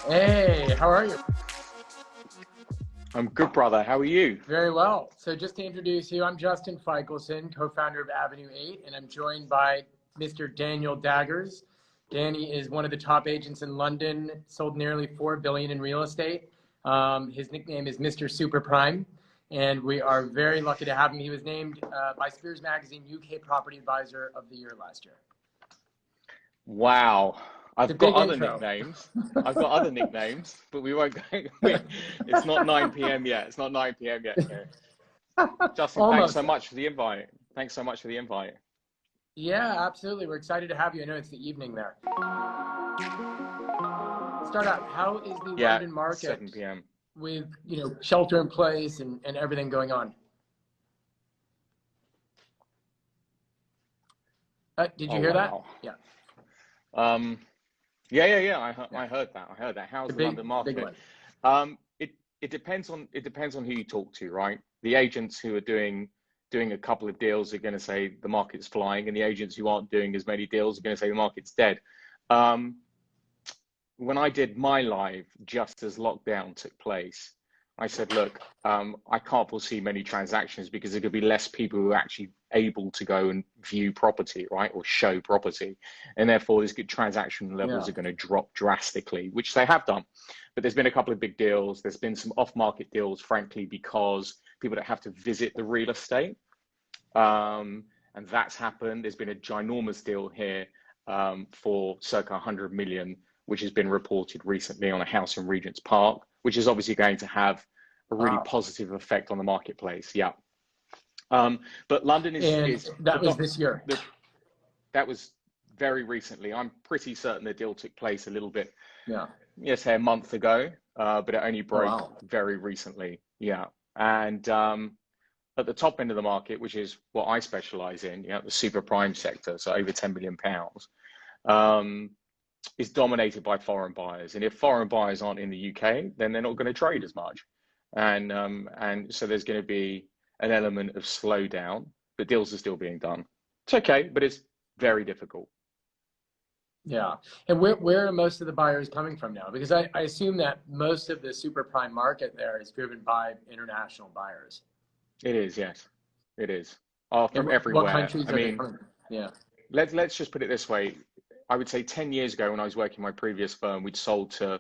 Hey, how are you? I'm good, brother. How are you? Very well. So just to introduce you, I'm Justin Fichelson, co-founder of Avenue 8, and I'm joined by Mr. Daniel Daggers. Danny is one of the top agents in London, sold nearly $4 billion in real estate. His nickname is Mr. Super Prime, and we are very lucky to have him. He was named by Spears Magazine UK Property Advisor of the Year last year. Wow. I've got other intro. nicknames. I've got other nicknames, but we won't go. It's not 9 p.m. yet. It's not 9 p.m. yet. No. Justin, Almost. Thanks so much for the invite. Thanks so much for the invite. Yeah, absolutely. We're excited to have you. I know it's the evening there. Start out. How is the London market 7 p.m. with, shelter in place and everything going on? Did you hear wow. that? Yeah. Yeah. I heard that. How's the London market? Big one. It depends on who you talk to, right? The agents who are doing a couple of deals are going to say the market's flying, and the agents who aren't doing as many deals are going to say the market's dead. When I did my live just as lockdown took place, I said, look, I can't foresee many transactions because there could be less people who are actually able to go and view property, right, or show property. And therefore, these good transaction levels are going to drop drastically, which they have done. But there's been a couple of big deals. There's been some off-market deals, frankly, because people don't have to visit the real estate. And that's happened. There's been a ginormous deal here for circa 100 million, which has been reported recently on a house in Regent's Park, which is obviously going to have a really positive effect on the marketplace. Yeah. But London is that was this year. That was very recently. I'm pretty certain the deal took place a little bit, say a month ago, but it only broke very recently. Yeah. And at the top end of the market, which is what I specialize in, the super prime sector, so over 10 million pounds, is dominated by foreign buyers. And if foreign buyers aren't in the UK, then they're not going to trade as much. And so there's going to be an element of slowdown, but deals are still being done. It's okay, but it's very difficult. Yeah. And where are most of the buyers coming from now? Because I assume that most of the super prime market there is driven by international buyers. It is, yes. It is. From everywhere. What countries are they from? Yeah. Let's just put it this way. I would say 10 years ago when I was working my previous firm, we'd sold to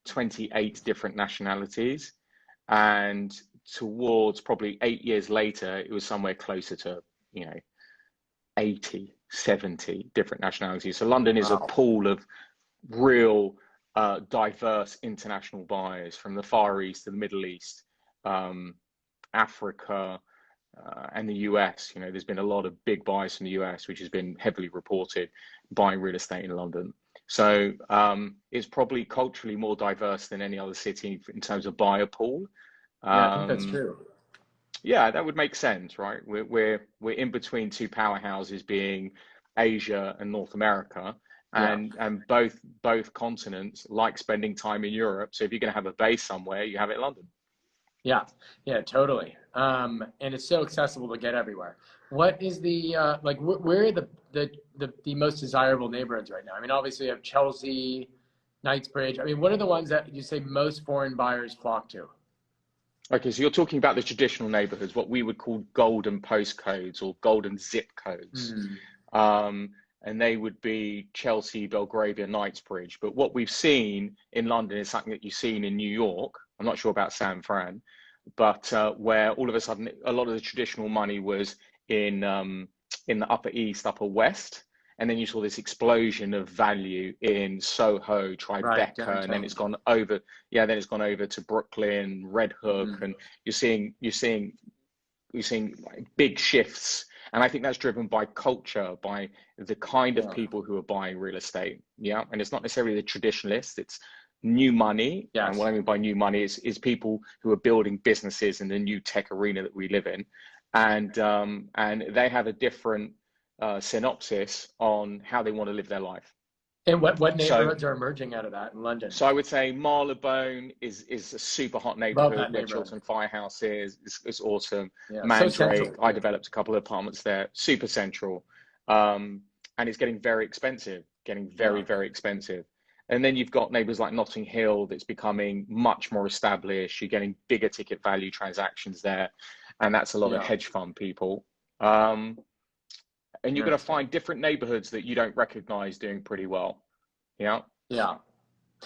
28 different nationalities. And towards probably 8 years later, it was somewhere closer to, 80, 70 different nationalities. So London is a pool of real diverse international buyers from the Far East to the Middle East, Africa, and the US. There's been a lot of big buys from the US, which has been heavily reported, buying real estate in London. So it's probably culturally more diverse than any other city in terms of buyer pool. I think that's true. Yeah, that would make sense, right? We're in between two powerhouses, being Asia and North America, and both continents like spending time in Europe. So if you're going to have a base somewhere, you have it in London. Yeah, totally. And it's so accessible to get everywhere. What is the where are the most desirable neighborhoods right now? I mean, obviously you have Chelsea, Knightsbridge. I mean, what are the ones that you say most foreign buyers flock to? Okay, so you're talking about the traditional neighborhoods, what we would call golden postcodes or golden zip codes. And they would be Chelsea, Belgravia, Knightsbridge. But what we've seen in London is something that you've seen in New York. I'm not sure about San Fran, but where all of a sudden a lot of the traditional money was in the Upper East, Upper West, and then you saw this explosion of value in Soho, Tribeca, and then it's gone over. Yeah, then it's gone over to Brooklyn, Red Hook, and you're seeing big shifts. And I think that's driven by culture, by the kind of people who are buying real estate. Yeah, and it's not necessarily the traditionalists. It's new money. And what I mean by new money is people who are building businesses in the new tech arena that we live in, and they have a different synopsis on how they want to live their life. And what neighborhoods are emerging out of that in London? So I would say Marylebone is a super hot neighborhood where Chiltern Firehouse is. It's awesome. Mandrake, I developed a couple of apartments there, super central. and it's getting very expensive, getting very, very expensive. And then you've got neighbors like Notting Hill that's becoming much more established. You're getting bigger ticket value transactions there, and that's a lot of hedge fund people. And you're going to find different neighborhoods that you don't recognize doing pretty well. Yeah.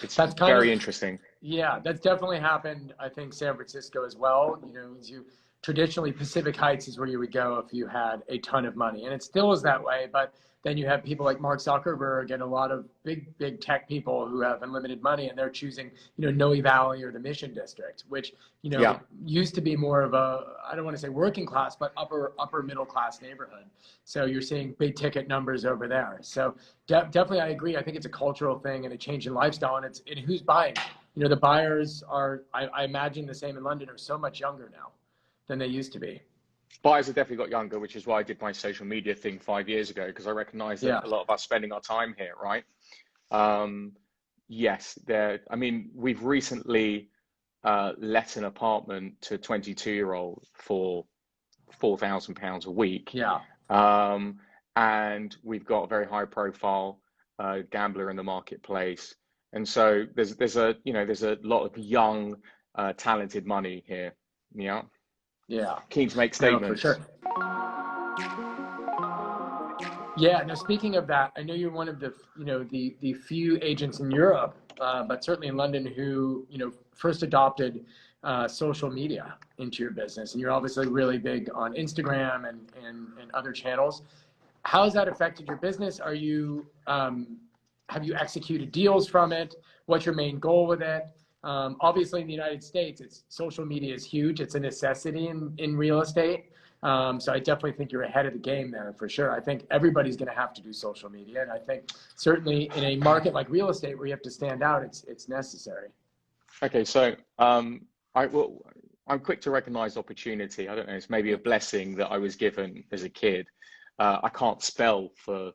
It's very interesting. Yeah, that's definitely happened. I think San Francisco as well. You know, traditionally Pacific Heights is where you would go if you had a ton of money, and it still is that way. But then you have people like Mark Zuckerberg and a lot of big tech people who have unlimited money, and they're choosing, you know, Noe Valley or the Mission District, which, you know, used to be more of a, I don't want to say working class, but upper middle class neighborhood. So you're seeing big ticket numbers over there. So definitely, I agree. I think it's a cultural thing and a change in lifestyle, and it's who's buying. You know, the buyers are, I imagine the same in London, are so much younger now than they used to be. Buyers have definitely got younger, which is why I did my social media thing 5 years ago, because I recognize that a lot of us spending our time here, right? Yes, I mean, we've recently let an apartment to a 22-year-old for £4,000 a week. And we've got a very high profile gambler in the marketplace. And so there's a lot of young, talented money here. Keen to make statements. No, for sure. Yeah. Now, speaking of that, I know you're one of the, you know, the few agents in Europe, but certainly in London, who, you know, first adopted social media into your business, and you're obviously really big on Instagram and other channels. How has that affected your business? Are you have you executed deals from it? What's your main goal with it? Obviously, in the United States, social media is huge. It's a necessity in real estate. So I definitely think you're ahead of the game there for sure. I think everybody's going to have to do social media. And I think certainly in a market like real estate where you have to stand out, it's necessary. Okay, so I'm quick to recognize opportunity. I don't know, it's maybe a blessing that I was given as a kid. I can't spell for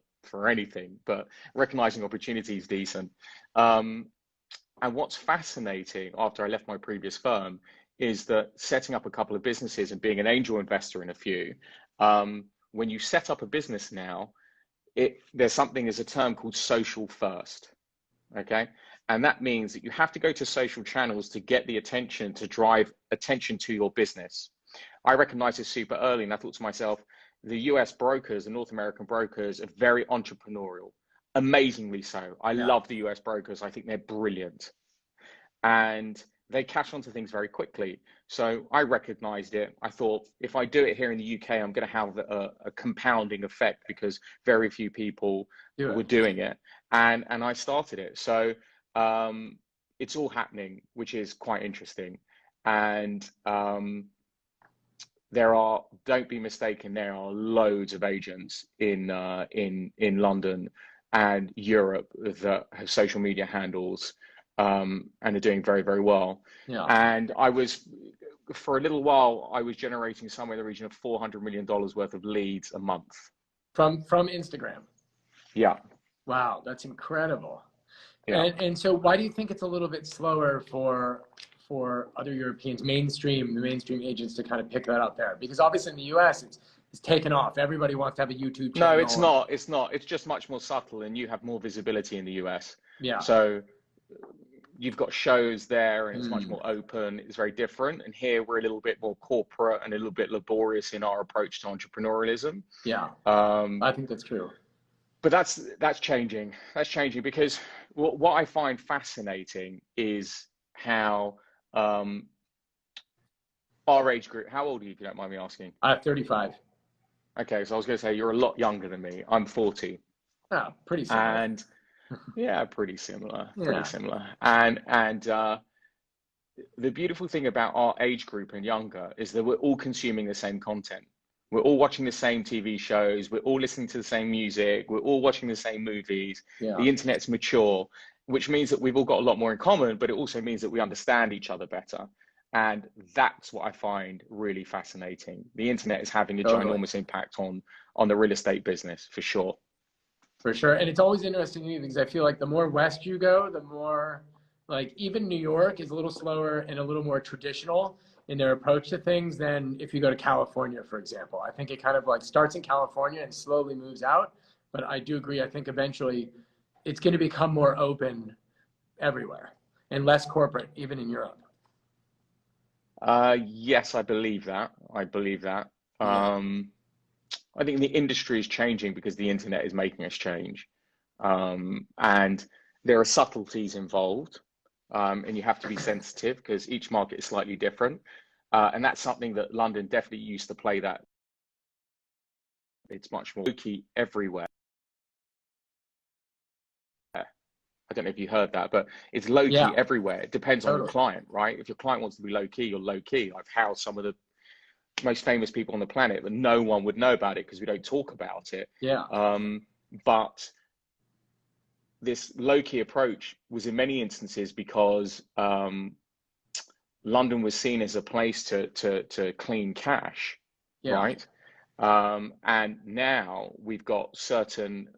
anything, but recognizing opportunity is decent. And what's fascinating after I left my previous firm is that setting up a couple of businesses and being an angel investor in a few, when you set up a business now, there's a term called social first, okay? And that means that you have to go to social channels to get the attention, to drive attention to your business. I recognized this super early, and I thought to myself, the US brokers, the North American brokers, are very entrepreneurial. Amazingly so. I love the US brokers. I think they're brilliant. And they catch on to things very quickly. So I recognized it. I thought, if I do it here in the UK, I'm going to have a compounding effect, because very few people were doing it. And I started it. So it's all happening, which is quite interesting. And don't be mistaken, there are loads of agents in London and Europe that have social media handles and are doing very, very well. And for a little while, I was generating somewhere in the region of $400 million worth of leads a month. From Instagram? Yeah. Wow, that's incredible. And so why do you think it's a little bit slower for other Europeans, the mainstream agents, to kind of pick that up there? Because obviously in the US, it's taken off. Everybody wants to have a YouTube channel. No, it's not. It's not. It's just much more subtle, and you have more visibility in the US. So you've got shows there, and it's much more open. It's very different. And here we're a little bit more corporate and a little bit laborious in our approach to entrepreneurialism. I think that's true. But that's changing. That's changing, because what I find fascinating is how our age group. How old are you, if you don't mind me asking? 35. Okay, so I was going to say you're a lot younger than me. I'm 40. Oh, pretty similar. And yeah, pretty similar. Pretty similar. And the beautiful thing about our age group and younger is that we're all consuming the same content. We're all watching the same TV shows. We're all listening to the same music. We're all watching the same movies. The internet's mature, which means that we've all got a lot more in common, but it also means that we understand each other better. And that's what I find really fascinating. The internet is having a ginormous impact on the real estate business, for sure. For sure. And it's always interesting to me, because I feel like the more west you go, the more, like, even New York is a little slower and a little more traditional in their approach to things than if you go to California, for example. I think it kind of like starts in California and slowly moves out. but I do agree. I think eventually it's going to become more open everywhere and less corporate, even in Europe. Yes, I believe that. I believe that. Yeah. I think the industry is changing because the internet is making us change. And there are subtleties involved, and you have to be sensitive because each market is slightly different. And that's something that London definitely used to play that. It's much more low-key everywhere. I don't know if you heard that, but it's low-key Yeah, everywhere. It depends on your totally. client, right? If your client wants to be low-key, you're low-key. I've housed some of the most famous people on the planet, but no one would know about it because we don't talk about it. Yeah. But this low-key approach was in many instances because London was seen as a place to clean cash, Yeah. right? And now we've got certain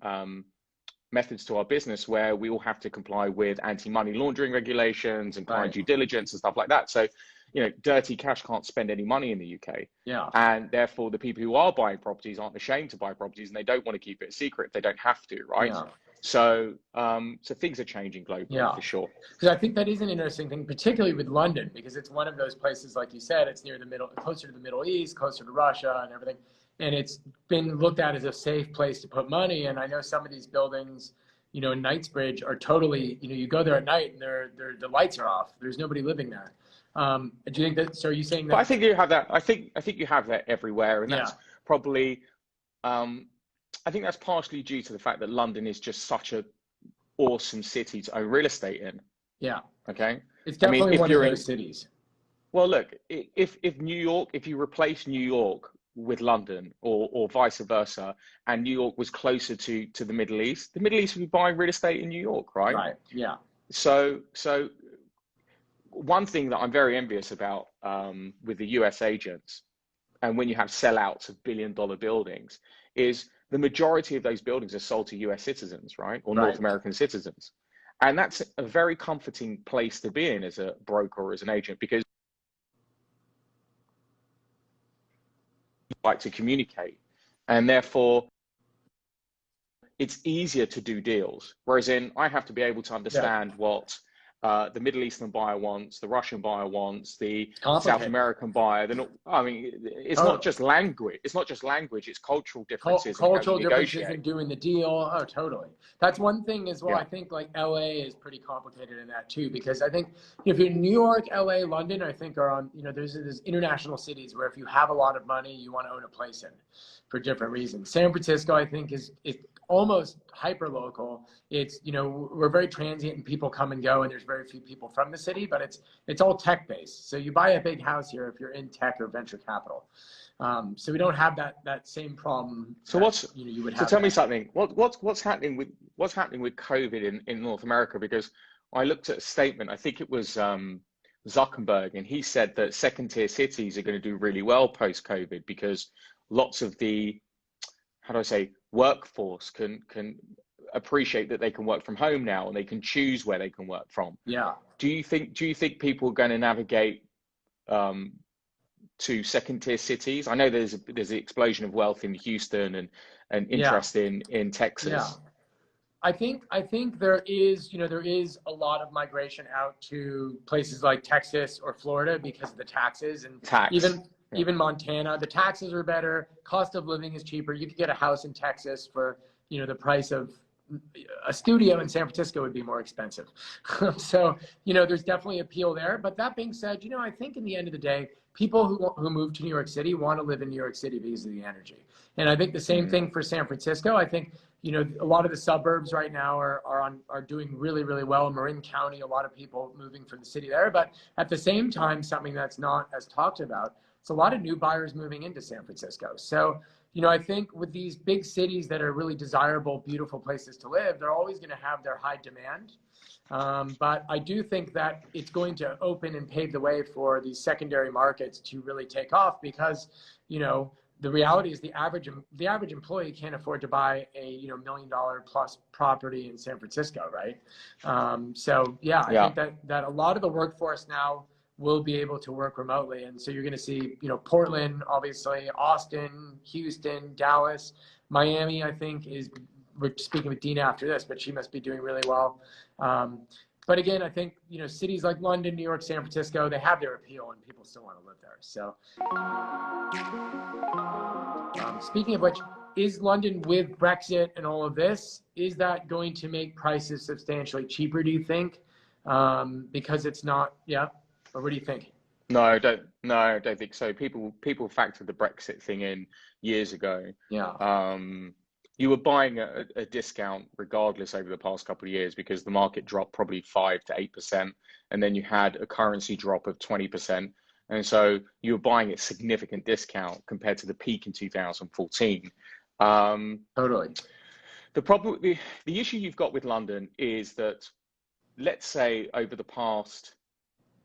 methods to our business where we all have to comply with anti-money laundering regulations and client Right. due diligence and stuff like that. So, you know, dirty cash can't spend any money in the UK. Yeah. And therefore, the people who are buying properties aren't ashamed to buy properties and they don't want to keep it a secret. They don't have to, right? Yeah. So, so things are changing globally Yeah. for sure. Because I think that is an interesting thing, particularly with London, because it's one of those places, like you said, it's near the middle, closer to the Middle East, closer to Russia and everything. And it's been looked at as a safe place to put money. And I know some of these buildings, you know, in Knightsbridge are totally, you know, you go there at night and the lights are off. There's nobody living there. Do you think that, so are you saying that? But I think you have that. I think you have that everywhere. And that's probably, I think that's partially due to the fact that London is just such a awesome city to own real estate in. Yeah. Okay. It's definitely I mean, one of those cities. Well, look, if New York, if you replace New York with London or vice versa, and New York was closer to the Middle East would be buying real estate in New York, right? Right. Yeah. So one thing that I'm very envious about with the US agents, and when you have sellouts of billion-dollar buildings, is the majority of those buildings are sold to US citizens, right? Or North American citizens. And that's a very comforting place to be in as a broker or as an agent, because you like to communicate. And therefore, it's easier to do deals. Whereas I have to be able to understand what the Middle Eastern buyer wants, the Russian buyer wants, the South American buyer. I mean, it's not just language. It's not just language. It's cultural differences. Cultural differences in doing the deal. Oh, totally. That's one thing as well. Yeah. I think like LA is pretty complicated in that too, because I think if you're New York, LA, London, I think are on, you know, there's international cities where if you have a lot of money, you want to own a place in for different reasons. San Francisco, I think is almost hyper local. It's, you know, we're very transient and people come and go and there's very few people from the city, but it's all tech based. So you buy a big house here if you're in tech or venture capital. So we don't have that same problem. So you would have. So tell me something. What's happening with COVID in North America? Because I looked at a statement. I think it was Zuckerberg, and he said that second tier cities are going to do really well post COVID because lots of the, how do I say, workforce can appreciate that they can work from home now and they can choose where they can work from. Yeah. Do you think people are going to navigate to second tier cities? I know there's the explosion of wealth in Houston and interest in Texas. Yeah. I think there is a lot of migration out to places like Texas or Florida because of the taxes and even Montana. The taxes are better. Cost of living is cheaper. You could get a house in Texas for, you know, the price of a studio in San Francisco would be more expensive. So, you know, there's definitely appeal there. But that being said, you know, I think in the end of the day, people who move to New York City want to live in New York City because of the energy. And I think the same thing for San Francisco. I think, you know, a lot of the suburbs right now are doing really, really well. Marin County, a lot of people moving from the city there. But at the same time, something that's not as talked about, it's a lot of new buyers moving into San Francisco. So, you know, I think with these big cities that are really desirable, beautiful places to live, they're always going to have their high demand. But I do think that it's going to open and pave the way for these secondary markets to really take off because, you know, the reality is the average employee can't afford to buy a, you know, $1 million plus property in San Francisco, right? So yeah, I think that a lot of the workforce now will be able to work remotely. And so you're going to see, you know, Portland, obviously, Austin, Houston, Dallas, Miami, I think is we're speaking with Dina after this, but she must be doing really well. But again, I think, you know, cities like London, New York, San Francisco, they have their appeal and people still want to live there. So speaking of which, is London, with Brexit and all of this, is that going to make prices substantially cheaper, do you think? Because it's not, yeah? Or what do you think? No, I don't think so. People factored the Brexit thing in years ago. Yeah. You were buying a discount regardless over the past couple of years because the market dropped probably 5 to 8%, and then you had a currency drop of 20%. And so you were buying at significant discount compared to the peak in 2014. Totally. The problem, the issue you've got with London is that, let's say over the past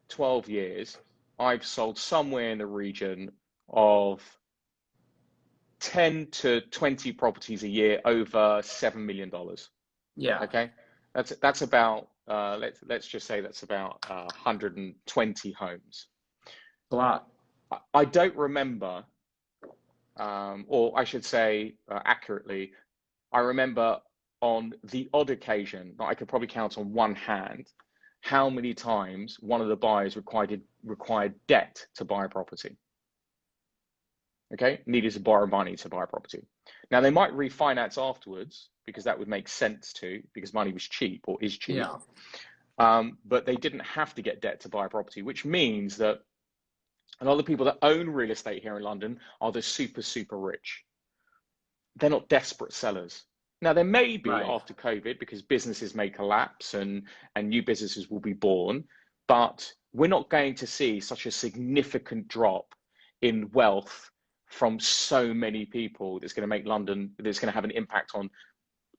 12 years, I've sold somewhere in the region of 10 to 20 properties a year over $7 million. Yeah. Okay. That's about, let's just say that's about 120 homes. A lot. I don't remember, or I should say accurately, I remember on the odd occasion that I could probably count on one hand how many times one of the buyers required debt to buy a property. Okay, needed to borrow money to buy a property. Now they might refinance afterwards because that would make sense to, because money was cheap or is cheap. Yeah. But they didn't have to get debt to buy a property, which means that a lot of the people that own real estate here in London are the super, super rich. They're not desperate sellers. Now, there may be after COVID because businesses may collapse and new businesses will be born, but we're not going to see such a significant drop in wealth from so many people that's going to make London, that's going to have an impact on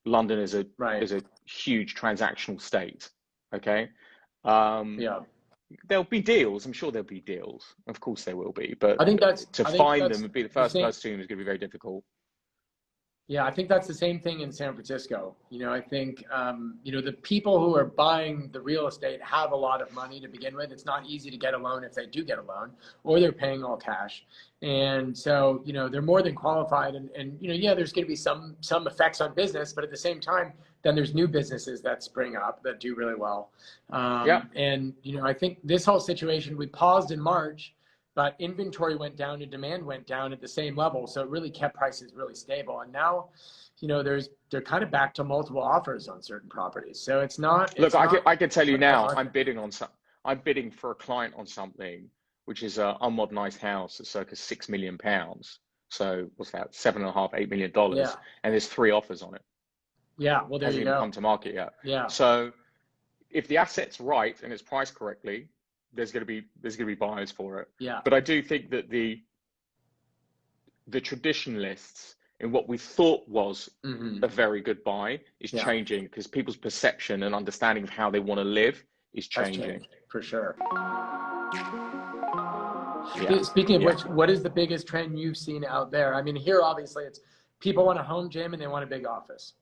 London as a huge transactional state. Okay. Yeah. There'll be deals. I'm sure there'll be deals. Of course there will be, but I think to find them and be the first person is going to be very difficult. Yeah, I think that's the same thing in San Francisco. You know, I think, you know, the people who are buying the real estate have a lot of money to begin with. It's not easy to get a loan if they do get a loan, or they're paying all cash. And so, you know, they're more than qualified. And you know, yeah, there's going to be some effects on business, but at the same time, then there's new businesses that spring up that do really well. And, you know, I think this whole situation, we paused in March, but inventory went down and demand went down at the same level. So it really kept prices really stable. And now, you know, they're kind of back to multiple offers on certain properties. So it's not. Look, I can tell you now, I'm bidding for a client on something, which is an unmodernized house at circa £6 million. So what's that? $7.5, $8 million. Yeah. And there's 3 offers on it. Yeah. Well, there you go. Hasn't even come to market yet. Yeah. So if the asset's right and it's priced correctly, there's going to be buyers for it. Yeah. But I do think that the traditionalists in what we thought was a very good buy is changing because people's perception and understanding of how they want to live is changing. For sure. Yeah. Speaking of which, what is the biggest trend you've seen out there? I mean, here obviously it's people want a home gym and they want a big office.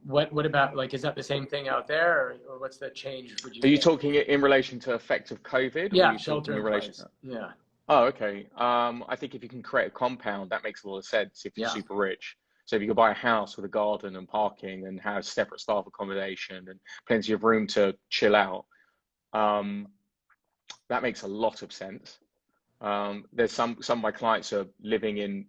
What about, like, is that the same thing out there, or what's the change? Are you talking in relation to effect of COVID? Yeah, shelter in place. Yeah. Oh, okay. I think if you can create a compound, that makes a lot of sense if you're super rich. So if you could buy a house with a garden and parking and have separate staff accommodation and plenty of room to chill out, that makes a lot of sense. There's some of my clients are living in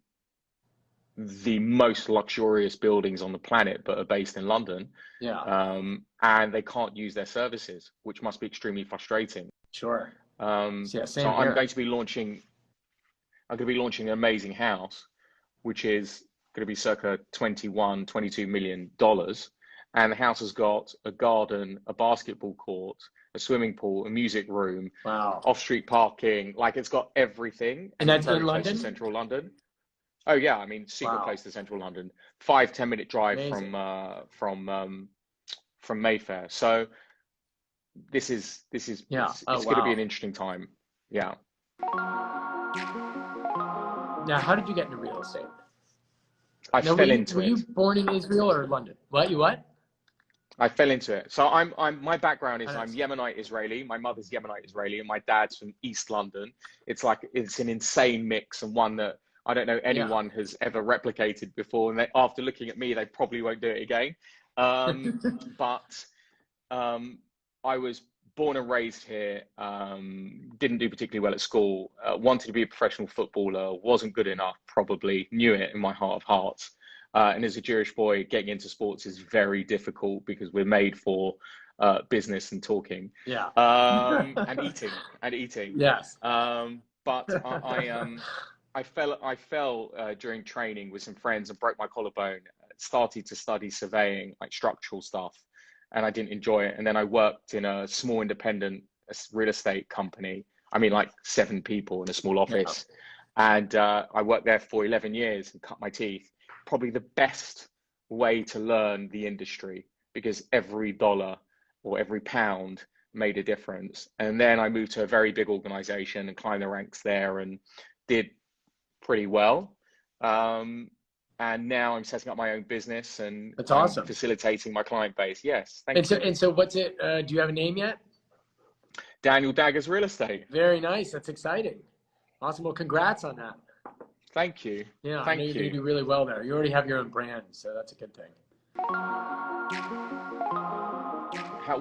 the most luxurious buildings on the planet, but are based in London. Yeah. And they can't use their services, which must be extremely frustrating. Sure. So I'm going to be launching an amazing house, which is going to be circa $22 million. And the house has got a garden, a basketball court, a swimming pool, a music room, off-street parking. Like, it's got everything. And that's in London? Central London. Oh yeah, I mean, super close to central London, 5-10 minute drive from Mayfair. So this is it's going to be an interesting time. Yeah. Now, how did you get into real estate? I fell into it. Were you born in Israel or London? What? I fell into it. So my background is I'm Yemenite Israeli. My mother's Yemenite Israeli, and my dad's from East London. It's an insane mix, and one that I don't know Yeah. anyone has ever replicated before, and after looking at me, they probably won't do it again. But I was born and raised here, didn't do particularly well at school, wanted to be a professional footballer, wasn't good enough, probably, knew it in my heart of hearts. And as a Jewish boy, getting into sports is very difficult because we're made for business and talking, Yeah. and eating. Yes. But I fell during training with some friends and broke my collarbone. Started to study surveying, like structural stuff, and I didn't enjoy it. And then I worked in a small independent real estate company. I mean, like 7 people in a small office, and I worked there for 11 years and cut my teeth. Probably the best way to learn the industry, because every dollar or every pound made a difference. And then I moved to a very big organization and climbed the ranks there and did pretty well. And now I'm setting up my own business and That's awesome. Facilitating my client base. Yes, thank you. And so what's it, do you have a name yet? Daniel Daggers Real Estate. Very nice. That's exciting. Awesome. Well, congrats on that. Thank you. Yeah, thank I know you're going to do really well there. You already have your own brand, so that's a good thing.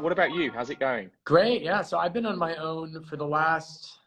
What about you? How's it going? Great. Yeah. So I've been on my own for the last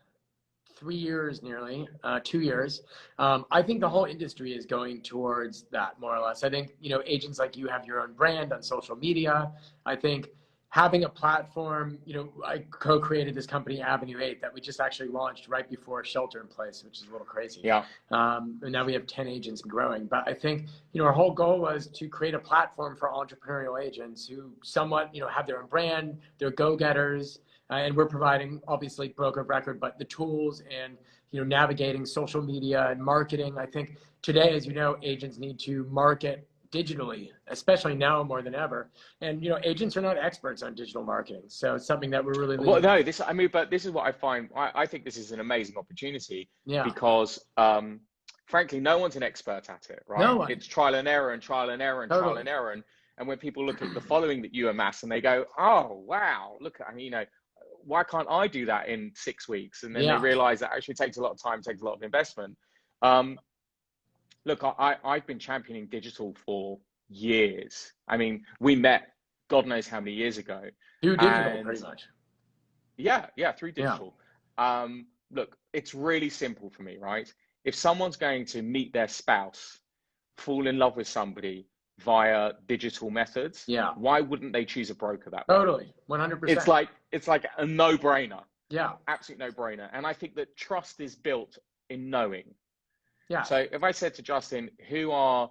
3 years, nearly 2 years. I think the whole industry is going towards that, more or less. I think, agents like you have your own brand on social media. I think having a platform, I co-created this company, Avenue 8, that we just actually launched right before shelter in place, which is a little crazy. Yeah. And now we have 10 agents and growing. But I think, our whole goal was to create a platform for entrepreneurial agents who somewhat, have their own brand, they're go-getters, and we're providing, obviously, broker of record, but the tools and, navigating social media and marketing. I think today, as you know, agents need to market digitally, especially now more than ever. And, agents are not experts on digital marketing. So it's something that we're really Well, no, but this is what I find. I think this is an amazing opportunity, because, frankly, no one's an expert at it, right? No one. It's trial and error and trial and error and Totally. trial and error. And when people look at the following that you amass and they go, oh, wow, look, why can't I do that in 6 weeks? And then they realize that actually takes a lot of time, takes a lot of investment. Look, I've been championing digital for years. I mean, we met God knows how many years ago. Through digital, pretty much. Yeah, through digital. Yeah. Look, it's really simple for me, right? If someone's going to meet their spouse, fall in love with somebody via digital methods, why wouldn't they choose a broker that way? Totally, 100%. It's like a no-brainer. Yeah. Absolute no-brainer. And I think that trust is built in knowing. Yeah. So if I said to Justin, who are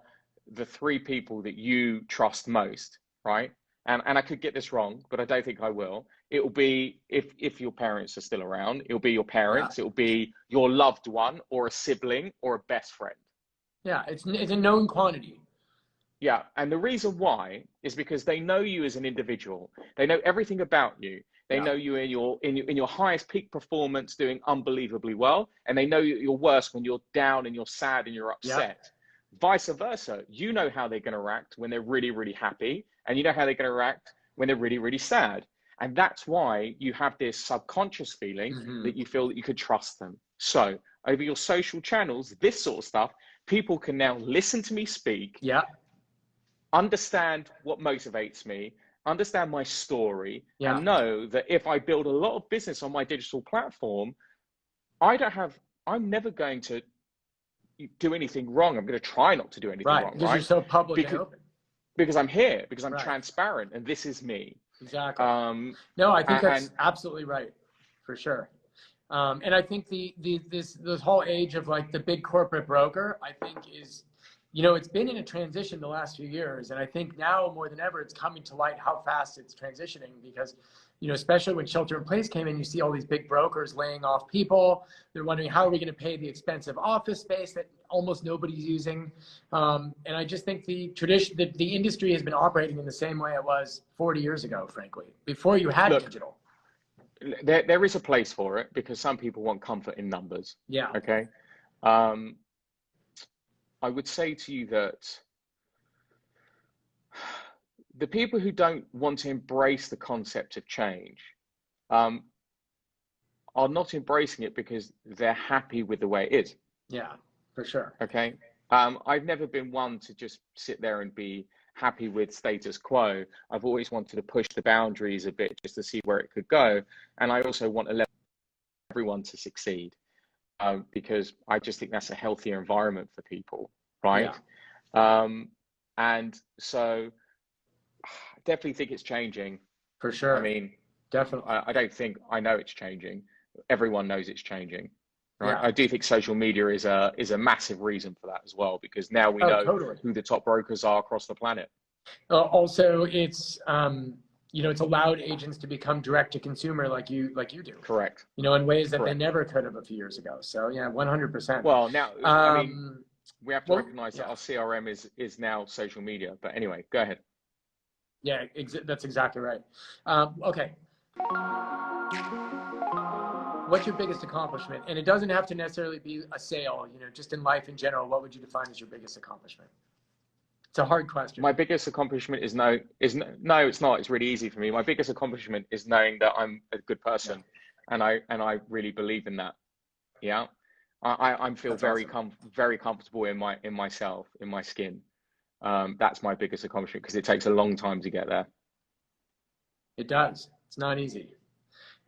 the 3 people that you trust most, right? And I could get this wrong, but I don't think I will. It will be, if your parents are still around, it'll be your parents, it'll be your loved one or a sibling or a best friend. Yeah, it's a known quantity. Yeah, and the reason why is because they know you as an individual. They know everything about you. They know you in your highest peak performance, doing unbelievably well, and they know you at your worst when you're down and you're sad and you're upset. Vice versa, you know how they're going to react when they're really, really happy, and you know how they're going to react when they're really, really sad. And that's why you have this subconscious feeling that you feel that you could trust them. So over your social channels, this sort of stuff, people can now listen to me speak. Understand what motivates me, understand my story, and know that if I build a lot of business on my digital platform, I'm never going to do anything wrong. I'm going to try not to do anything wrong, because you're so public and open. Because I'm here, because I'm transparent, and this is me. Exactly. No, I think that's absolutely right, for sure. And I think this whole age of like the big corporate broker, I think is, it's been in a transition the last few years. And I think now more than ever, it's coming to light how fast it's transitioning because, especially when shelter in place came in, you see all these big brokers laying off people. They're wondering, how are we going to pay the expensive office space that almost nobody's using? And I just think the industry has been operating in the same way it was 40 years ago, frankly, before you had digital. There is a place for it because some people want comfort in numbers. Yeah. Okay. I would say to you that the people who don't want to embrace the concept of change are not embracing it because they're happy with the way it is. Yeah. For sure. Okay. I've never been one to just sit there and be happy with status quo. I've always wanted to push the boundaries a bit just to see where it could go. And I also want to let everyone to succeed, because I just think that's a healthier environment for people, right? Yeah. And so I definitely think it's changing. For sure. I mean, Definitely. I don't think I know it's changing. Everyone knows it's changing. Right. Yeah. I do think social media is a massive reason for that as well, because now we Oh, know totally. who the top brokers are across the planet. Also, it's it's allowed agents to become direct to consumer like you do. Correct. In ways that they Correct. never could have a few years ago. So yeah, 100%. Well, now I mean, we have to recognize that yeah. our CRM is now social media. But anyway, go ahead. Yeah, that's exactly right. Okay. What's your biggest accomplishment? And it doesn't have to necessarily be a sale, just in life in general. What would you define as your biggest accomplishment? It's a hard question. My biggest accomplishment is no, it's not. It's really easy for me. My biggest accomplishment is knowing that I'm a good person, and I really believe in that. Yeah, I feel very comfortable in myself, in my skin. That's my biggest accomplishment, because it takes a long time to get there. It does. It's not easy.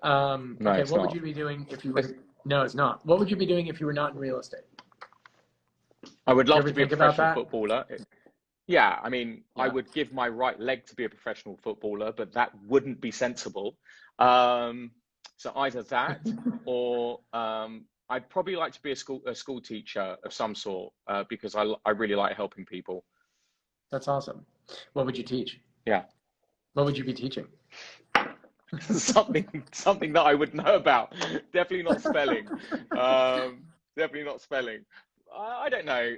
No, okay, it's what not. would you be doing if you were? No, it's not. What would you be doing if you were not in real estate? I would love to be a think about professional that? footballer. Yeah, I mean, Yeah. I would give my right leg to be a professional footballer, but that wouldn't be sensible. So either that, or I'd probably like to be a school teacher of some sort, because I really like helping people. That's awesome. What would you teach? Yeah. What would you be teaching? something that I would know about. Definitely not spelling. Definitely not spelling. I don't know.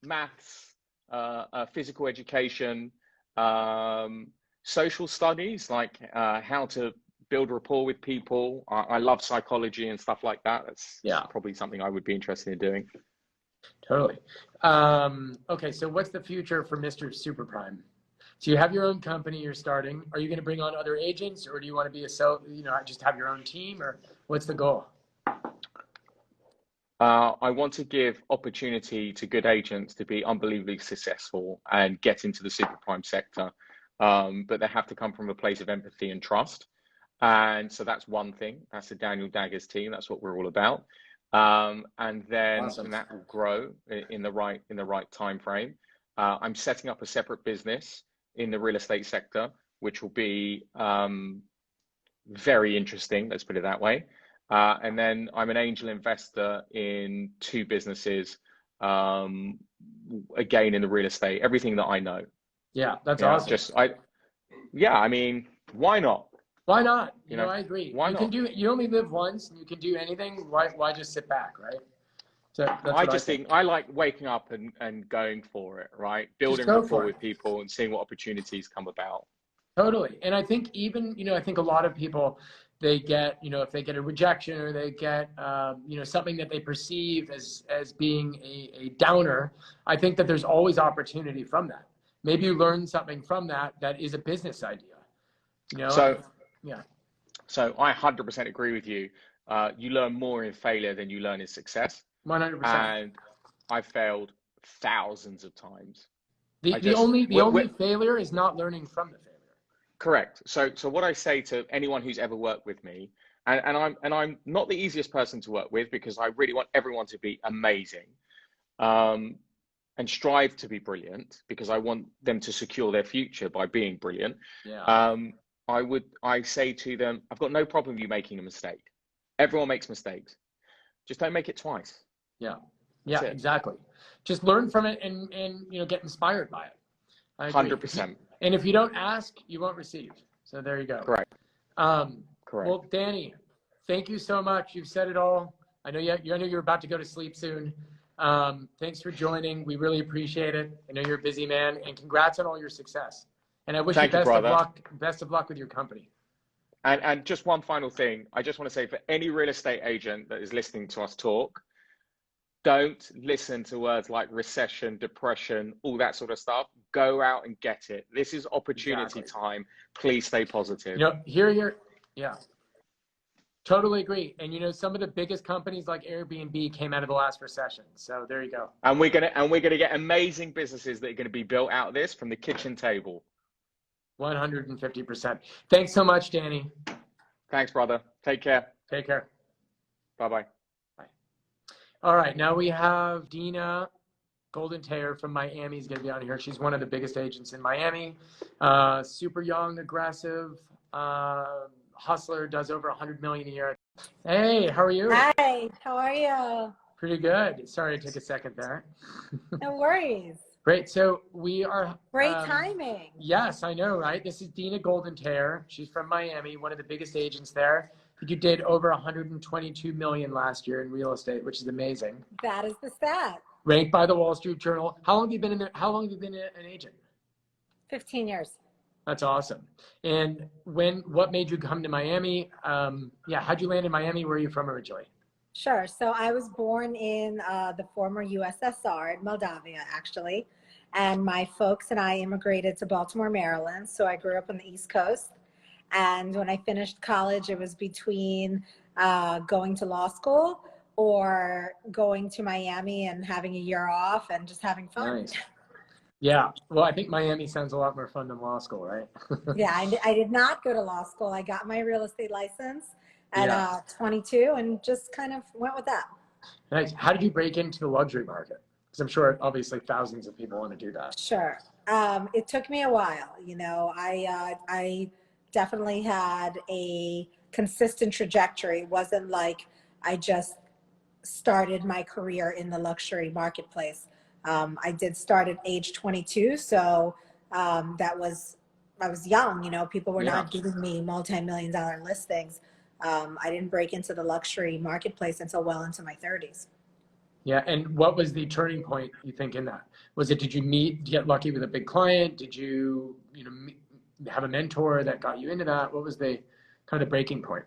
Maths, physical education, social studies, like how to build rapport with people. I love psychology and stuff like that. That's probably something I would be interested in doing. Totally. Okay, so what's the future for Mr. Super Prime? So you have your own company you're starting. Are you going to bring on other agents, or do you want to be just have your own team, or what's the goal? I want to give opportunity to good agents to be unbelievably successful and get into the super prime sector. But they have to come from a place of empathy and trust. And so that's one thing. That's the Daniel Daggers team. That's what we're all about. And then Awesome. that will grow in the right time frame. I'm setting up a separate business in the real estate sector, which will be very interesting. Let's put it that way. And then I'm an angel investor in 2 businesses, again, in the real estate, everything that I know. Yeah, that's awesome. I mean, why not? Why not? I agree. Why not? You only live once, and you can do anything. Why just sit back, right? So that's I just think I like waking up and going for it, right? Building rapport with people and seeing what opportunities come about. Totally. And I think even, I think a lot of people, they get, if they get a rejection, or they get, something that they perceive as being a downer, I think that there's always opportunity from that. Maybe you learn something from that is a business idea, So, yeah. So I 100% agree with you. You learn more in failure than you learn in success. 100%. And I failed thousands of times. The only failure is not learning from the failure. Correct. So what I say to anyone who's ever worked with me, and I'm not the easiest person to work with, because I really want everyone to be amazing, and strive to be brilliant, because I want them to secure their future by being brilliant. Yeah. I say to them, I've got no problem with you making a mistake. Everyone makes mistakes. Just don't make it twice. Yeah. Yeah, exactly. Just learn from it and get inspired by it. 100%. And if you don't ask, you won't receive. So there you go. Correct. Correct. Well, Danny, thank you so much. You've said it all. I know you're about to go to sleep soon. Thanks for joining. We really appreciate it. I know you're a busy man, and congrats on all your success. And I wish you best of luck with your company. And just one final thing. I just want to say, for any real estate agent that is listening to us talk, don't listen to words like recession, depression, all that sort of stuff. Go out and get it. This is opportunity time. Please stay positive. Yeah. Totally agree. And you know, some of the biggest companies like Airbnb came out of the last recession. So there you go. And we're gonna get amazing businesses that are gonna be built out of this from the kitchen table. 150%. Thanks so much, Danny. Thanks, brother. Take care. Take care. Bye-bye. Bye. All right, now we have Dina Goldentayer from Miami is going to be on here. She's one of the biggest agents in Miami. Super young, aggressive, hustler, does over 100 million a year. Hey, how are you? Hi, how are you? Pretty good. Sorry, it took a second there. No worries. Great. So we are Great timing. Yes, I know, right? This is Dina Goldentayer. She's from Miami, one of the biggest agents there. I think you did over 122 million last year in real estate, which is amazing. That is the stat. Ranked by the Wall Street Journal. How long have you been in there? How long have you been an agent? 15 years. That's awesome. And what made you come to Miami? How'd you land in Miami? Where are you from originally? Sure. So I was born in the former USSR in Moldavia, actually. And my folks and I immigrated to Baltimore, Maryland. So I grew up on the East Coast. And when I finished college, it was between going to law school or going to Miami and having a year off and just having fun. Nice. Yeah. Well, I think Miami sounds a lot more fun than law school, right? Yeah, I did not go to law school. I got my real estate license at 22 and just kind of went with that. Nice. How did you break into the luxury market? Because I'm sure obviously thousands of people want to do that. Sure. It took me a while. You know, I definitely had a consistent trajectory. It wasn't like I just started my career in the luxury marketplace. I did start at age 22, so I was young. You know, people were not giving me multi-million-dollar listings. I didn't break into the luxury marketplace until well into my 30s. Yeah, and what was the turning point, you think, in that? Was it, did you get lucky with a big client? Did you have a mentor that got you into that? What was the kind of breaking point?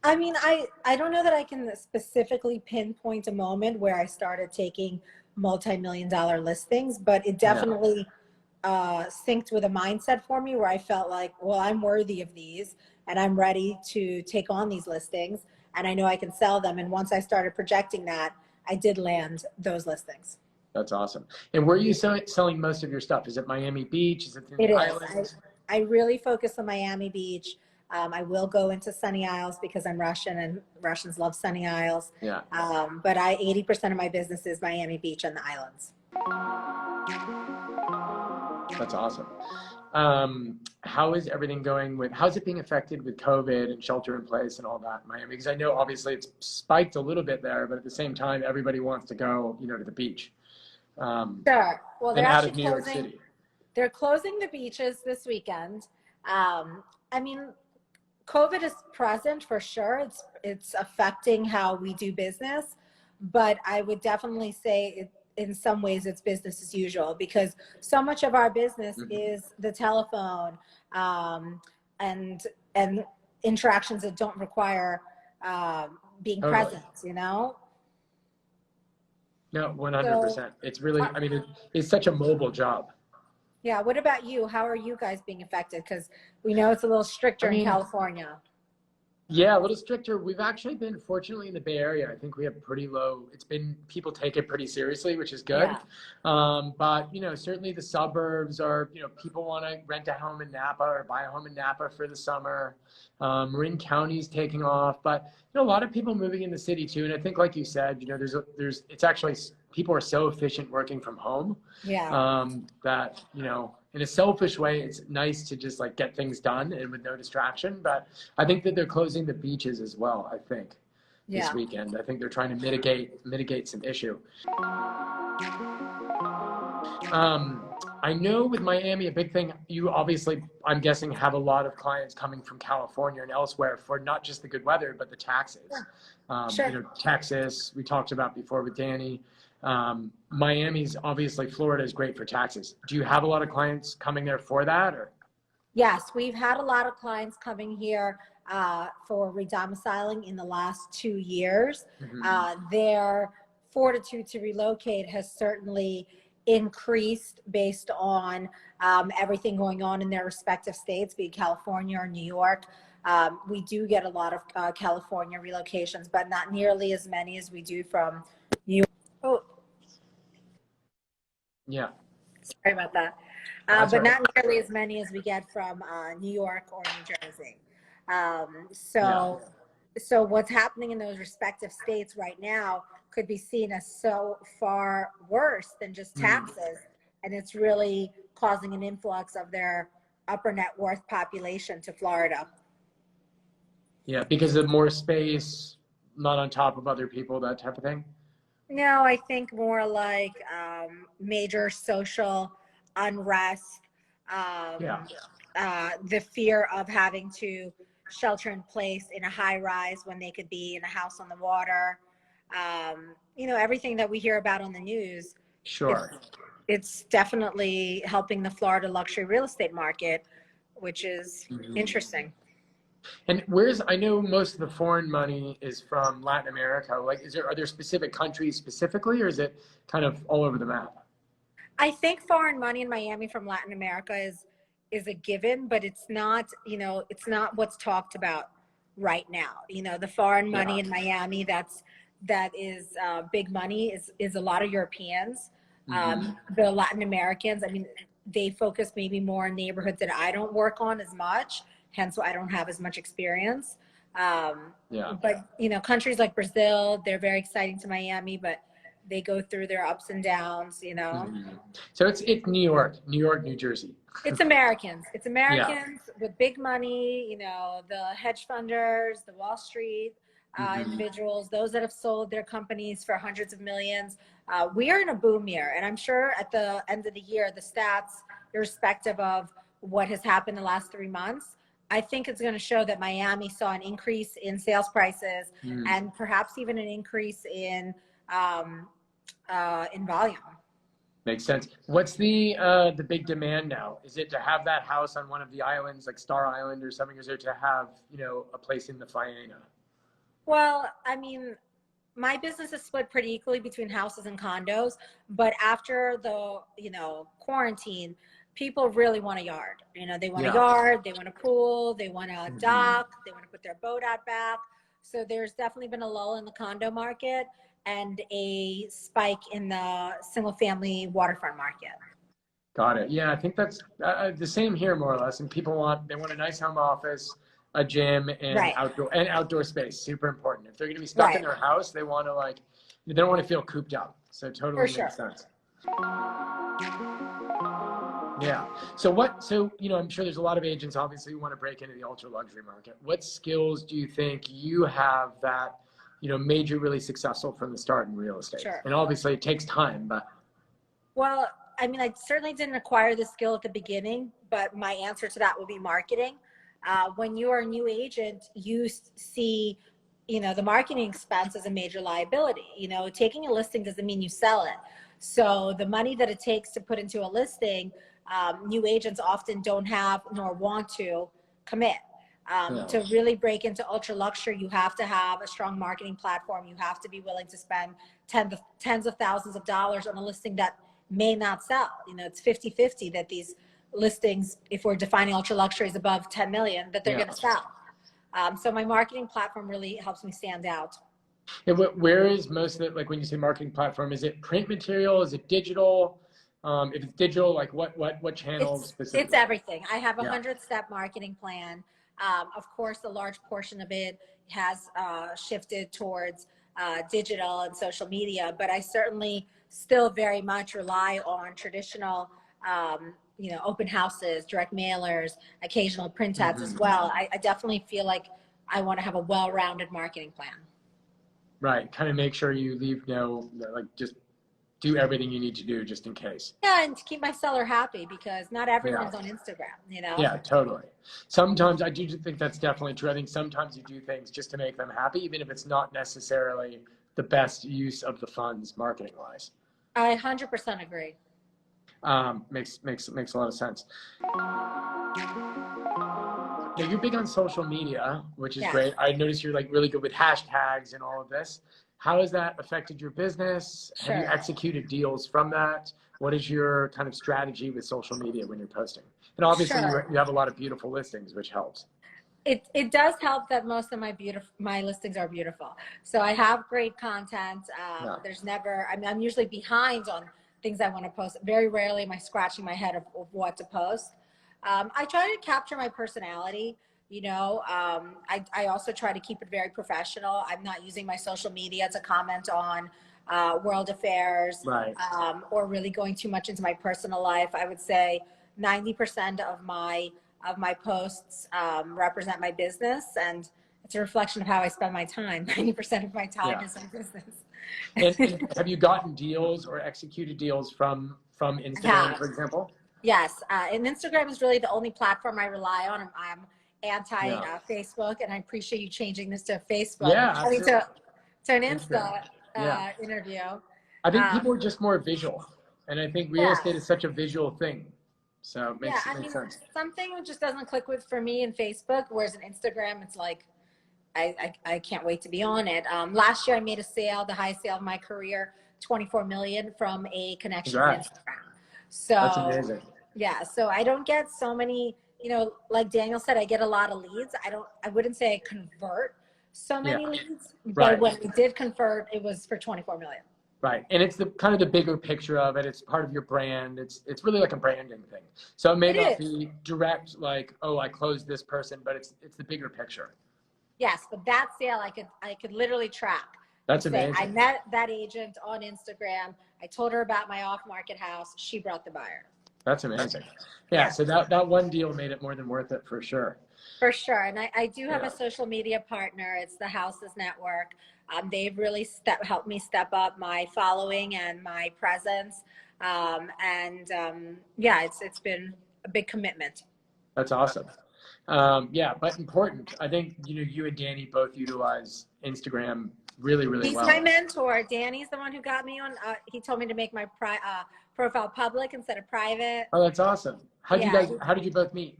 I mean, I don't know that I can specifically pinpoint a moment where I started taking multi-million-dollar listings, but it definitely synced with a mindset for me where I felt like, well, I'm worthy of these and I'm ready to take on these listings and I know I can sell them. And once I started projecting that, I did land those listings. That's awesome. And where are you selling most of your stuff? Is it Miami Beach? Is it the islands? I really focus on Miami Beach. I will go into Sunny Isles because I'm Russian and Russians love Sunny Isles. Yeah. But 80% of my business is Miami Beach and the islands. That's awesome. How is everything going how's it being affected with COVID and shelter in place and all that in Miami? Because I know obviously it's spiked a little bit there, but at the same time, everybody wants to go, to the beach. Sure. Well, they're out actually of New York City. They're closing the beaches this weekend. I mean, COVID is present for sure. It's affecting how we do business, but I would definitely say in some ways it's business as usual because so much of our business is the telephone and interactions that don't require being present, No, 100%. So, it's really, it's such a mobile job. Yeah. What about you? How are you guys being affected? Because we know it's a little stricter in California. Yeah, a little stricter. We've actually been, fortunately, in the Bay Area. I think we have pretty low. People take it pretty seriously, which is good. Yeah. But, certainly the suburbs are, people want to rent a home in Napa or buy a home in Napa for the summer. Marin County's taking off. But, a lot of people moving in the city too. And I think, like you said, it's actually, people are so efficient working from home. Yeah. That, in a selfish way, it's nice to just get things done and with no distraction. But I think that they're closing the beaches as well, this weekend. I think they're trying to mitigate some issue. I know with Miami, a big thing, you obviously, I'm guessing, have a lot of clients coming from California and elsewhere for not just the good weather, but the taxes. Sure. Texas, we talked about before with Danny. Miami's obviously, Florida is great for taxes. Do you have a lot of clients coming there for that, or? Yes, we've had a lot of clients coming here for redomiciling in the last 2 years. Their fortitude to relocate has certainly increased based on everything going on in their respective states, be it California or New York. We do get a lot of California relocations, but not nearly as many as we do from New York. Oh, Yeah. sorry about that. That's But all right. not nearly as many as we get from New York or New Jersey. So what's happening in those respective states right now could be seen as so far worse than just taxes. And it's really causing an influx of their upper net worth population to Florida. Yeah, because of more space, not on top of other people, that type of thing. No, I think more like major social unrest, the fear of having to shelter in place in a high rise when they could be in a house on the water. Everything that we hear about on the news. Sure. It's definitely helping the Florida luxury real estate market, which is interesting. And I know most of the foreign money is from Latin America. Like, are there specific countries specifically, or is it kind of all over the map? I think foreign money in Miami from Latin America is a given, but it's not what's talked about right now. The foreign money in Miami that is big money is a lot of Europeans. The Latin Americans, I mean, they focus maybe more on neighborhoods that I don't work on as much, hence why I don't have as much experience. But countries like Brazil, they're very exciting to Miami, but they go through their ups and downs. So it's New York, New Jersey. It's Americans. It's Americans with big money. The hedge funders, the Wall Street individuals, those that have sold their companies for hundreds of millions. We are in a boom year, and I'm sure at the end of the year, the stats, irrespective of what has happened the last 3 months, I think it's going to show that Miami saw an increase in sales prices and perhaps even an increase in volume. Makes sense. What's the big demand now? Is it to have that house on one of the islands, like Star Island or something, or is it to have a place in the Faena? Well, I mean, my business is split pretty equally between houses and condos, but after the quarantine, people really want a yard. They want a yard, they want a pool, they want a dock, they want to put their boat out back. So there's definitely been a lull in the condo market and a spike in the single family waterfront market. Got it. Yeah, I think that's the same here, more or less. And people want a nice home office, a gym, and outdoor space. Super important. If they're going to be stuck in their house, they want to they don't want to feel cooped up. So totally makes sense. Yeah. So I'm sure there's a lot of agents obviously who want to break into the ultra luxury market. What skills do you think you have that made you really successful from the start in real estate? Sure. And obviously it takes time, but. Well, I mean, I certainly didn't acquire the skill at the beginning, but my answer to that would be marketing. When you are a new agent, you see, the marketing expense as a major liability. Taking a listing doesn't mean you sell it. So the money that it takes to put into a listing, new agents often don't have nor want to commit. To really break into ultra luxury, you have to have a strong marketing platform. You have to be willing to spend tens of thousands of dollars on a listing that may not sell. It's 50-50 that these listings, if we're defining ultra luxury as above 10 million, that they're going to sell. So my marketing platform really helps me stand out. And where is most of it, like when you say marketing platform, is it print material? Is it digital? If it's digital, like what channels specifically? It's everything. I have a 100-step marketing plan. Of course, a large portion of it has shifted towards digital and social media, but I certainly still very much rely on traditional, open houses, direct mailers, occasional print ads as well. I definitely feel like I want to have a well-rounded marketing plan. Right. Kind of make sure you leave just do everything you need to do just in case. Yeah, and to keep my seller happy, because not everyone's on Instagram, Yeah, totally. Sometimes I do think that's definitely true. I think sometimes you do things just to make them happy, even if it's not necessarily the best use of the funds marketing wise. I 100% agree. Makes a lot of sense. Now, you're big on social media, which is great. I noticed you're really good with hashtags and all of this. How has that affected your business? Sure. Have you executed deals from that? What is your kind of strategy with social media when you're posting? And obviously Sure. you have a lot of beautiful listings, which helps. It does help that most of my listings are beautiful. So I have great content. Yeah. There's never, I'm usually behind on things I want to post. Very rarely am I scratching my head of what to post. I try to capture my personality. You know, I also try to keep it very professional. I'm not using my social media to comment on world affairs, Right. or really going too much into my personal life. I would say 90% of my posts represent my business, and it's a reflection of how I spend my time. 90% of my time is my business. And have you gotten deals or executed deals from Instagram, for example? Yes, and Instagram is really the only platform I rely on. I'm anti Facebook, and I appreciate you changing this to Facebook. Yeah, I mean, to an Insta Yeah. interview. I think people are just more visual, and I think real estate is such a visual thing. So it makes sense. Something just doesn't click with for me in Facebook, whereas in Instagram, it's like, I can't wait to be on it. Last year I made a sale, the highest sale of my career, 24 million from a connection on Instagram. So that's amazing. Yeah, so I don't get so many, you know, like Daniel said, I get a lot of leads. I wouldn't say I convert so many leads, but when we did convert, it was for 24 million. Right. And it's the kind of the bigger picture of it. It's part of your brand. It's really like a branding thing. So it may not be direct, like, oh, I closed this person, but it's the bigger picture. Yes, but that sale I could literally track. That's amazing. I met that agent on Instagram. I told her about my off-market house. She brought the buyer. That's amazing. Yeah, so that one deal made it more than worth it for sure. For sure. And I do have a social media partner. It's the Houses Network. They've really helped me step up my following and my presence. It's been a big commitment. That's awesome. But important. I think, you know, you and Danny both utilize Instagram really, really well. He's my mentor. Danny's the one who got me on. He told me to make my profile public instead of private. Oh, that's awesome. How did you both meet?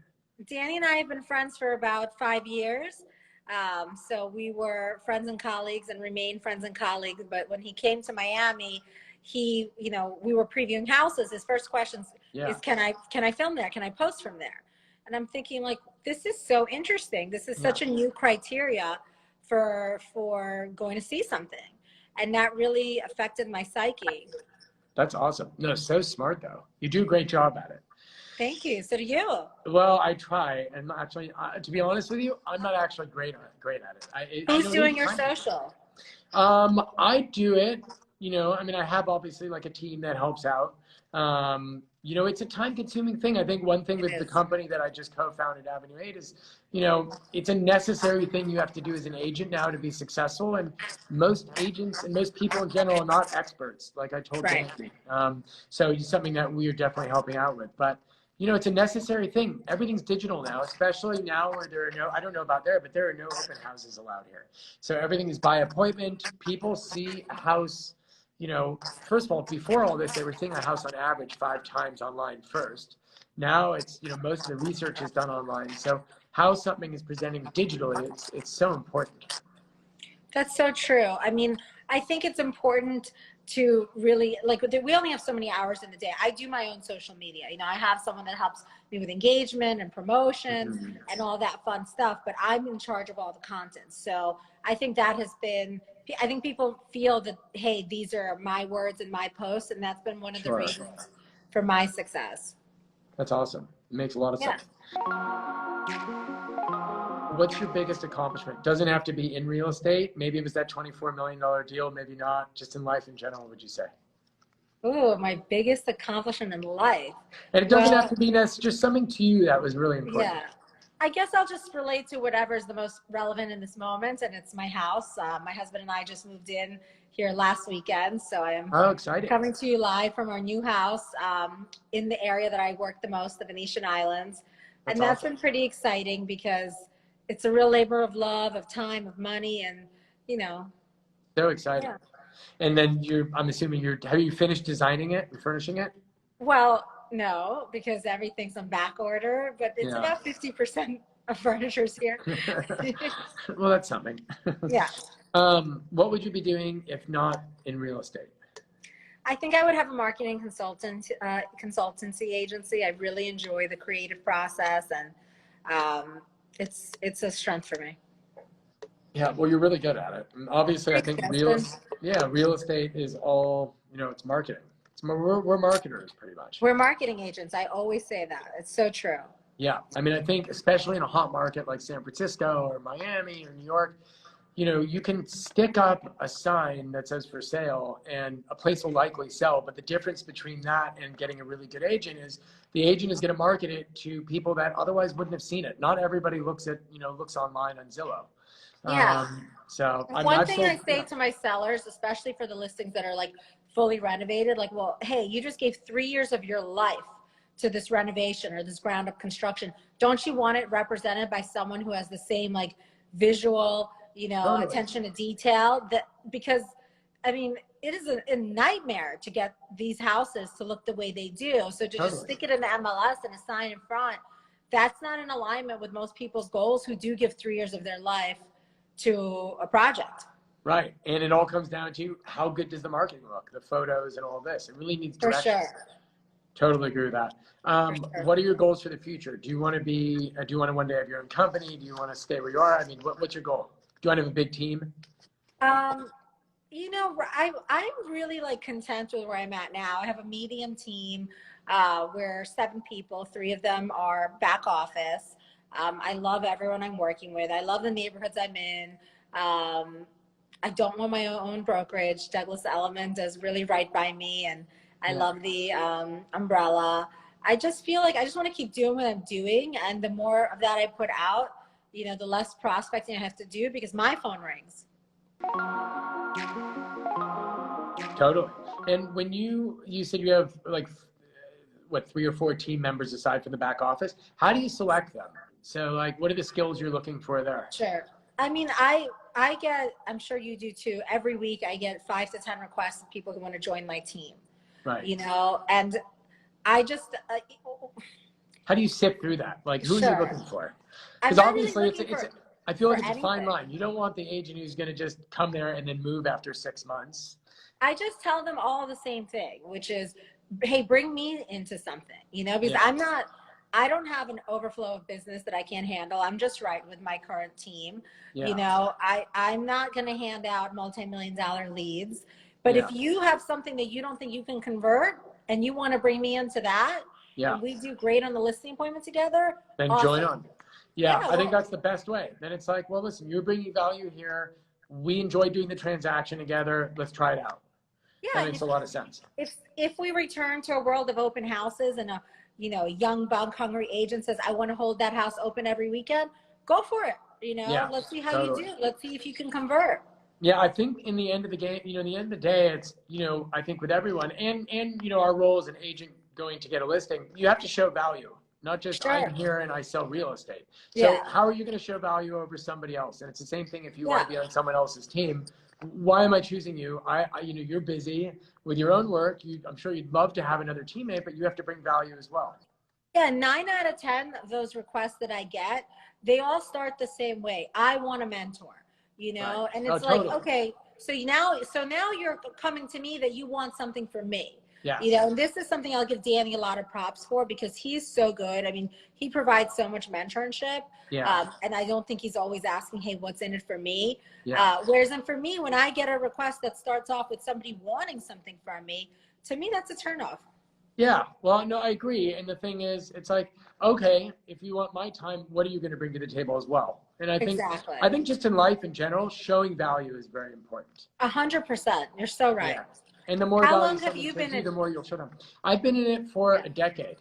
Danny and I have been friends for about 5 years. So we were friends and colleagues and remain friends and colleagues. But when he came to Miami, we were previewing houses. His first question is, can I film there? Can I post from there? And I'm thinking, like, this is so interesting. This is such a new criteria for going to see something. And that really affected my psyche. That's awesome. No, so smart though. You do a great job at it. Thank you. So do you. Well, I try, and actually, to be honest with you, I'm not actually great at it. Who's doing your social? I do it. You know, I mean, I have obviously like a team that helps out. You know, it's a time-consuming thing. I think one thing with the company that I just co-founded, Avenue 8, is, you know, it's a necessary thing you have to do as an agent now to be successful. And most agents and most people in general are not experts, like I told Danny. So it's something that we are definitely helping out with. But you know, it's a necessary thing. Everything's digital now, especially now where there are I don't know about there, but there are no open houses allowed here. So everything is by appointment. People see a house, you know, first of all, before all this, they were seeing a house on average 5 times online first. Now it's, you know, most of the research is done online. So how something is presenting digitally, it's so important. That's so true. I mean, I think it's important to really, like, we only have so many hours in the day. I do my own social media. You know, I have someone that helps me with engagement and promotions and all that fun stuff, but I'm in charge of all the content. So I think that has been, I think people feel that, hey, these are my words and my posts, and that's been one of the reasons for my success. That's awesome. It makes a lot of sense. What's your biggest accomplishment? Doesn't have to be in real estate. Maybe it was that $24 million deal, maybe not. Just in life in general, would you say? Ooh, my biggest accomplishment in life. And it doesn't have to be just something to you that was really important. Yeah. I guess I'll just relate to whatever is the most relevant in this moment, and it's my house. My husband and I just moved in here last weekend, so I am coming to you live from our new house in the area that I work the most, the Venetian Islands. And that's been pretty exciting because it's a real labor of love, of time, of money, and, you know. So exciting. Yeah. And then I'm assuming have you finished designing it and furnishing it? Well, no, because everything's on back order, but it's about 50% of furniture's here. Well, that's something. Yeah. What would you be doing if not in real estate? I think I would have a marketing consultancy agency. I really enjoy the creative process, and it's a strength for me. Yeah, well, you're really good at it. And obviously, I think real estate is all, it's marketing. We're marketers pretty much. We're marketing agents. I always say that. It's so true. Yeah. I mean, I think especially in a hot market like San Francisco or Miami or New York, you can stick up a sign that says for sale and a place will likely sell. But the difference between that and getting a really good agent is the agent is going to market it to people that otherwise wouldn't have seen it. Not everybody looks online on Zillow. Yeah. So one thing I say to my sellers, especially for the listings that are like fully renovated, like, well, hey, you just gave 3 years of your life to this renovation or this ground up construction. Don't you want it represented by someone who has the same like visual, totally. Attention to detail? Because I mean, it is a nightmare to get these houses to look the way they do. So to just stick it in the MLS and a sign in front, that's not in alignment with most people's goals who do give 3 years of their life to a project. Right. And it all comes down to how good does the marketing look, the photos and all this. It really needs direction. For sure. Totally agree with that. Sure. What are your goals for the future? Do you want to one day have your own company? Do you want to stay where you are? I mean, what's your goal? Do you want to have a big team? I'm really like content with where I'm at now. I have a medium team. We're 7 people. 3 of them are back office. I love everyone I'm working with. I love the neighborhoods I'm in. I don't want my own brokerage. Douglas Elliman does really right by me, and I love the umbrella. I just feel like I just want to keep doing what I'm doing, and the more of that I put out, the less prospecting I have to do because my phone rings. Totally. And when you said you have like, 3 or 4 team members aside from the back office, how do you select them? So like, what are the skills you're looking for there? Sure. I mean, I get, I'm sure you do too, every week I get 5 to 10 requests of people who want to join my team. Right. And I just, how do you sift through that? Like, who's you looking for? Because obviously I feel like it's a fine line. You don't want the agent who's going to just come there and then move after 6 months. I just tell them all the same thing, which is, hey, bring me into something, because I don't have an overflow of business that I can't handle. I'm just right with my current team. Yeah. I'm not going to hand out multi-million-dollar leads, but if you have something that you don't think you can convert and you want to bring me into that, and we do great on the listing appointment together, then join on. Yeah, I think that's the best way. Then it's like, well, listen, you're bringing value here. We enjoy doing the transaction together. Let's try it out. Yeah, that makes a lot of sense. If we return to a world of open houses and a young bug hungry agent says, I want to hold that house open every weekend, go for it. Let's see how you do. Let's see if you can convert. Yeah, I think in the end of the game, in the end of the day, it's, I think with everyone and our role as an agent going to get a listing, you have to show value, not just I'm here and I sell real estate. So how are you going to show value over somebody else? And it's the same thing if you want to be on someone else's team. Why am I choosing you? You're busy with your own work. I'm sure you'd love to have another teammate, but you have to bring value as well. Yeah, 9 out of 10 of those requests that I get, they all start the same way. I want a mentor, right. And it's like, okay, so now you're coming to me that you want something from me. Yeah. And this is something I'll give Danny a lot of props for because he's so good. I mean, he provides so much mentorship. Yeah. And I don't think he's always asking, hey, what's in it for me? Yeah. Whereas for me, when I get a request that starts off with somebody wanting something from me, to me, that's a turnoff. Yeah. Well, no, I agree. And the thing is, it's like, okay, if you want my time, what are you going to bring to the table as well? And I think just in life in general, showing value is very important. 100%. You're so right. Yeah. And the more how long have you been in? The more you'll show them. I've been in it for a decade.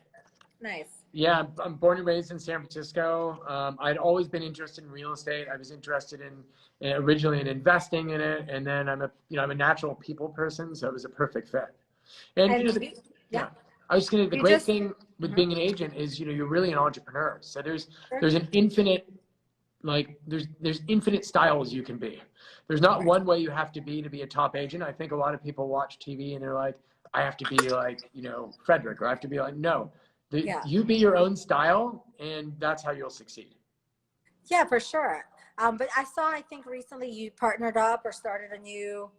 Nice. Yeah, I'm born and raised in San Francisco. I'd always been interested in real estate. I was interested in originally in investing in it, and then I'm a natural people person, so it was a perfect fit. And I was going to. The great thing with being an agent is you're really an entrepreneur. So there's an infinite there's infinite styles you can be. There's not one way you have to be a top agent. I think a lot of people watch TV and they're like, I have to be like, Frederick, or I have to be like, no, you be your own style and that's how you'll succeed. Yeah, for sure. But I think recently you partnered up or started a new.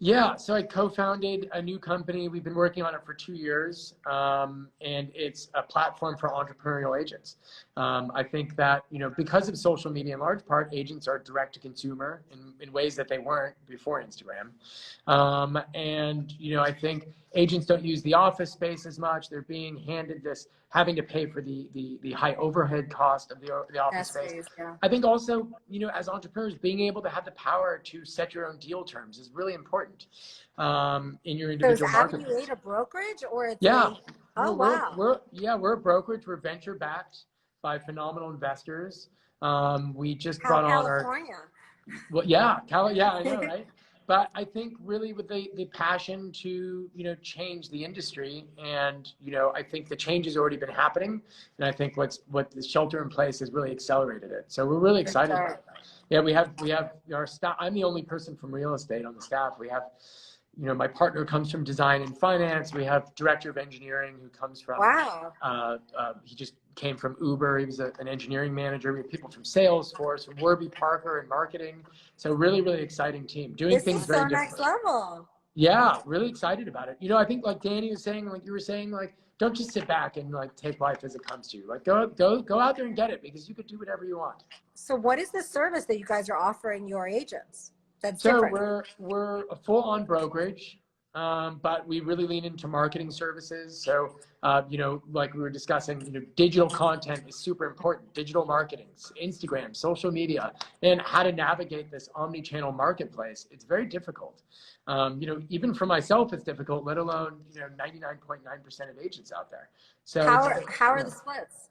Yeah, so I co-founded a new company. We've been working on it for 2 years, and it's a platform for entrepreneurial agents. I think that, because of social media in large part, agents are direct to consumer in ways that they weren't before Instagram. And, I think agents don't use the office space as much. They're being handed this, having to pay for the high overhead cost of the office space. Yeah. I think also, as entrepreneurs, being able to have the power to set your own deal terms is really important in your individual market. So is Avenue 8 a brokerage or it's Yeah. Oh, wow. We're a brokerage. We're venture backed by phenomenal investors. We just brought on California. yeah, I know, right? But I think really with the passion to, change the industry, and, I think the change has already been happening. And I think what the shelter in place has really accelerated it. So we're really excited about it. Yeah, we have our staff. I'm the only person from real estate on the staff. We have, my partner comes from design and finance. We have director of engineering who comes from, wow. He just came from Uber. He was an engineering manager. We have people from Salesforce, from Warby Parker and marketing. So really, really exciting team doing things very different. Next level. Yeah, really excited about it. I think like Danny was saying, like you were saying, like, don't just sit back and like take life as it comes to you. Like go out there and get it, because you could do whatever you want. So what is the service that you guys are offering your agents? That's so different. we're a full-on brokerage, but we really lean into marketing services. So like we were discussing, digital content is super important. Digital marketing, Instagram, social media, and how to navigate this omni-channel marketplace. It's very difficult. Even for myself, it's difficult, let alone 99.9% of agents out there. So how are the splits?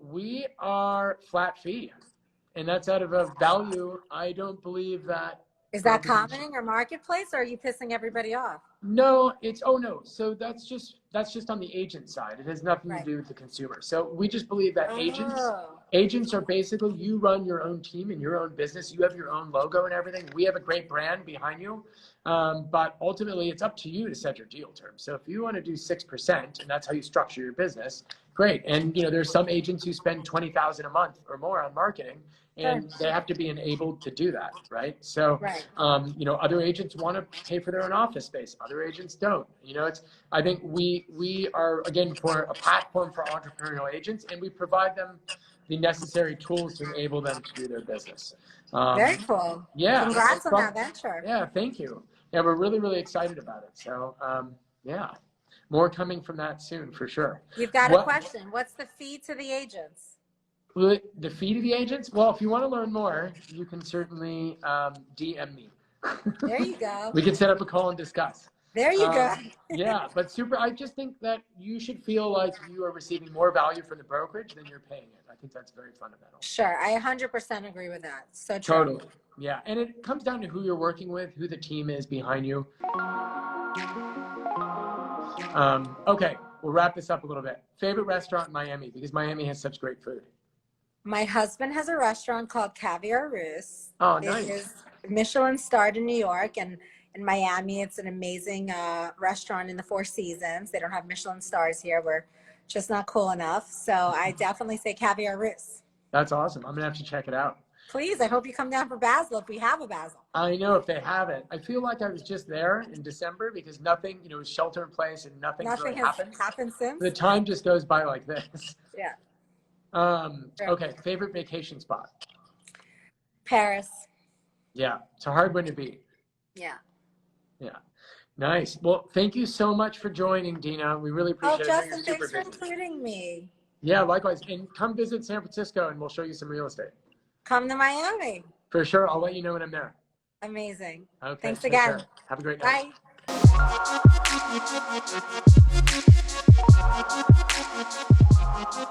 We are flat fee. And that's out of a value. I don't believe that. Is that common in your marketplace, or are you pissing everybody off? No, no. So that's just on the agent side. It has nothing to do with the consumer. So we just believe that agents are basically, you run your own team and your own business. You have your own logo and everything. We have a great brand behind you. But ultimately it's up to you to set your deal terms. So if you want to do 6% and that's how you structure your business, great. And there's some agents who spend $20,000 a month or more on marketing, and they have to be enabled to do that, right? So, other agents want to pay for their own office space. Other agents don't. I think we are, again, for a platform for entrepreneurial agents, and we provide them the necessary tools to enable them to do their business. Very cool. Yeah. Congrats on that venture. Yeah, thank you. Yeah, we're really, really excited about it. So, more coming from that soon for sure. You've got a question. What's the fee to the agents? The fee to the agents? Well, if you want to learn more, you can certainly DM me. There you go. We can set up a call and discuss. There you go. Yeah, but I just think that you should feel like you are receiving more value from the brokerage than you're paying it. I think that's very fundamental. Sure, I 100% agree with that. So true. Totally. Yeah, and it comes down to who you're working with, who the team is behind you. Okay, we'll wrap this up a little bit. Favorite restaurant in Miami, because Miami has such great food. My husband has a restaurant called Caviar Russe. Oh, nice. It is Michelin starred in New York, and in Miami, it's an amazing restaurant in the Four Seasons. They don't have Michelin stars here. We're just not cool enough. So I definitely say Caviar Russe. That's awesome. I'm going to have to check it out. Please, I hope you come down for Basel if we have a Basel. I know if they have it. I feel like I was just there in December because nothing, was shelter in place and nothing really has happened since. The time just goes by like this. Yeah. Okay, favorite vacation spot? Paris. Yeah, it's a hard one to beat. Yeah. Yeah. Nice. Well, thank you so much for joining, Dina. We really appreciate it. Justin, thanks for including me. Yeah, likewise. And come visit San Francisco and we'll show you some real estate. Come to Miami. For sure. I'll let you know when I'm there. Amazing. Okay. Thanks again. Care. Have a great night. Bye.